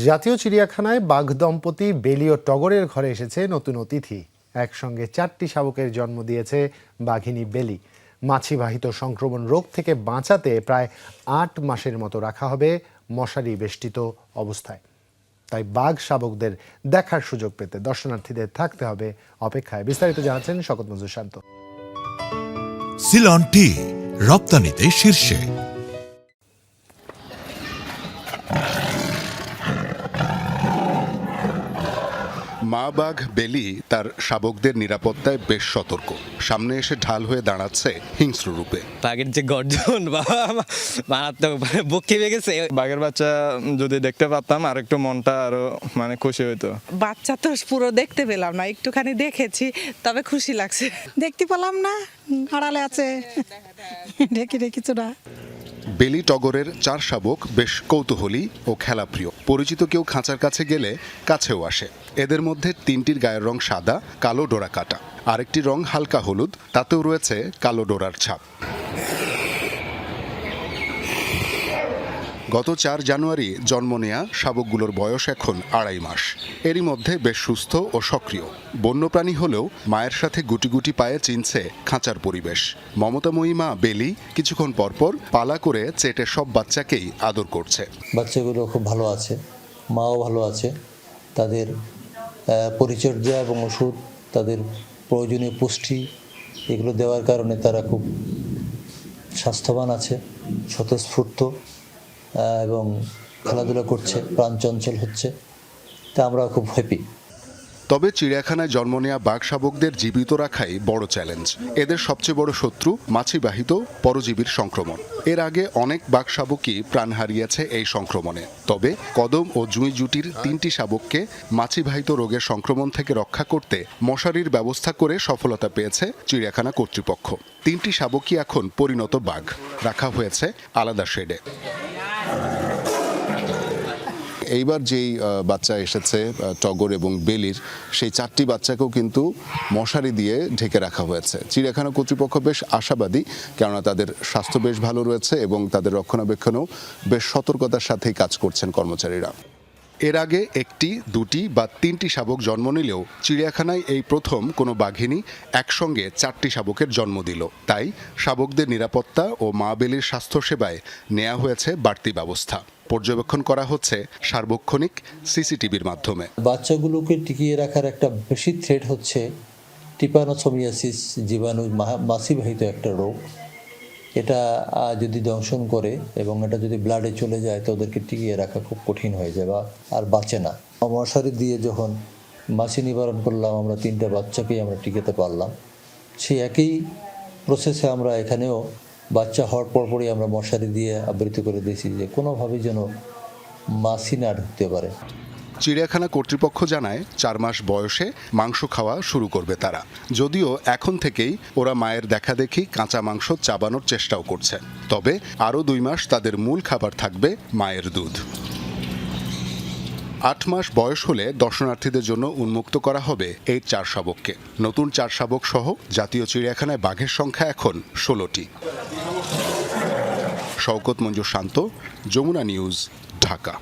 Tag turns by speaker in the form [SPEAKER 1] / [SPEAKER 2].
[SPEAKER 1] জাতীয় চিড়িয়াখানায় বাঘ দম্পতি বেলি ও টগরের ঘরে এসেছে নতুন অতিথি। একসঙ্গে 4টি শাবকের জন্ম দিয়েছে বাঘিনী বেলি। মাছিবাহিত সংক্রমণ রোগ থেকে বাঁচাতে প্রায় 8 মাসের মতো রাখা হবে মশারি বেষ্টিত অবস্থায়। তাই বাঘ শাবকদের দেখার সুযোগ পেতে দর্শনার্থীদের থাকতে হবে অপেক্ষায়। বিস্তারিত জানাচ্ছেন শকত মঞ্জুর শান্ত।
[SPEAKER 2] সিলন টি রপ্তানিতে শীর্ষে।
[SPEAKER 3] মা বাঘ বেলি তার শাবকদের নিরাপত্তায় বেশ সতর্ক। সামনে এসে ঢাল হয়ে দাঁড়াচ্ছে হিংস্র রূপে।
[SPEAKER 4] বাঘের যে গর্জন মারাত্মক, বুক কেঁপে গেছে।
[SPEAKER 5] বাঘের বাচ্চা যদি দেখতে পারতাম আর একটু মনটা আরো খুশি হইতো।
[SPEAKER 6] বাচ্চা তো পুরো দেখতে পেলাম না, একটুখানি দেখেছি, তবে খুশি লাগছে।
[SPEAKER 7] দেখতে পেলাম না, আড়ালে আছে ঢেকে কিছুটা।
[SPEAKER 3] বেলি টগরের 4 শাবক বেশ কৌতূহলী ও খেলাপ্রিয়। পরিচিত কেউ খাঁচার কাছে গেলে কাছেও আসে। এদের মধ্যে 3টির গায়ের রং সাদা, কালো ডোরা কাটা। আরেকটি রং হালকা হলুদ, তাতেও রয়েছে কালো ডোরার ছাপ। গত 4 জানুয়ারি জন্ম নেয়া শাবকগুলোর বয়স এখন 2.5 মাস। এরই মধ্যে বেশ সুস্থ ও সক্রিয়। বন্যপ্রাণী হলেও মায়ের সাথে গুটি গুটি পায়ে চিনছে খাঁচার পরিবেশ। মমতাময়ী মা বেলি কিছুক্ষণ পরপর পালা করে চেটে সব বাচ্চাকেই আদর করছে।
[SPEAKER 8] বাচ্চাগুলো খুব ভালো আছে, মাও ভালো আছে। তাদের পরিচর্যা এবং ওষুধ, তাদের প্রয়োজনীয় পুষ্টি এগুলো দেওয়ার কারণে তারা খুব স্বাস্থ্যবান আছে, স্বতঃস্ফূর্ত এবং খেলাধুলা করছে, প্রাণ চঞ্চল হচ্ছে। তা আমরা খুব হ্যাপি।
[SPEAKER 3] তবে চিড়িয়াখানায় জন্ম নেওয়া বাঘ শাবকদের জীবিত রাখাই বড় চ্যালেঞ্জ। এদের সবচেয়ে বড় শত্রু মাছিবাহিত পরজীবীর সংক্রমণ। এর আগে অনেক বাঘ শাবকই প্রাণ হারিয়েছে এই সংক্রমণে। তবে কদম ও জুঁই জুটির 3টি শাবককে মাছিবাহিত রোগের সংক্রমণ থেকে রক্ষা করতে মশারির ব্যবস্থা করে সফলতা পেয়েছে চিড়িয়াখানা কর্তৃপক্ষ। 3টি শাবকই এখন পরিণত বাঘ, রাখা হয়েছে আলাদা শেডে। এইবার যেই বাচ্চা এসেছে টগর এবং বেলির, সেই 4টি বাচ্চাকেও কিন্তু মশারি দিয়ে ঢেকে রাখা হয়েছে। চিড়িয়াখানা কর্তৃপক্ষ বেশ আশাবাদী, কেননা তাদের স্বাস্থ্য বেশ ভালো রয়েছে এবং তাদের রক্ষণাবেক্ষণেও বেশ সতর্কতার সাথেই কাজ করছেন কর্মচারীরা। এর আগে 1টি, 2টি বা 3টি শাবক জন্ম নিলেও চিড়িয়াখানায় এই প্রথম কোনো বাঘিনী একসঙ্গে 4টি শাবকের জন্ম দিল। তাই শাবকদের নিরাপত্তা ও মা বেলির স্বাস্থ্যসেবায় নেওয়া হয়েছে বাড়তি ব্যবস্থা। পর্যবেক্ষণ করা হচ্ছে সার্বক্ষণিক সিসিটিভির মাধ্যমে।
[SPEAKER 8] বাচ্চাগুলোকে টিকিয়ে রাখার একটা বেশি থ্রেট হচ্ছে টিপানোসোমিয়াসিস জীবাণু, মাছিবাহিত একটা রোগ। এটা যদি দংশন করে এবং এটা যদি ব্লাডে চলে যায় তো ওদেরকে টিকিয়ে রাখা খুব কঠিন হয়ে যায় বা আর বাঁচে না। মশারি দিয়ে যখন মাছি নিবারণ করলাম, আমরা 3টা বাচ্চাকেই আমরা টিকাতে পারলাম। সেই একই প্রসেসে আমরা এখানেও বাচ্চা হওয়ার পরপরই আমরা মশারি দিয়ে আবৃত করে দিয়েছি যে কোনোভাবেই যেন মাছি না ঢুকতে পারে।
[SPEAKER 3] চিড়িয়াখানা কর্তৃপক্ষ জানায় 4 মাস বয়সে মাংস খাওয়া শুরু করবে তারা। যদিও এখন থেকেই ওরা মায়ের দেখাদেখি কাঁচা মাংস চাবানোর চেষ্টাও করছে। তবে আরও 2 মাস তাদের মূল খাবার থাকবে মায়ের দুধ। 8 মাস বয়স হলে দর্শনার্থীদের জন্য উন্মুক্ত করা হবে এই 4 শাবককে। নতুন 4 শাবক সহ জাতীয় চিড়িয়াখানায় বাঘের সংখ্যা এখন 16টি। শওকত মঞ্জুর শান্ত, যমুনা নিউজ, ঢাকা।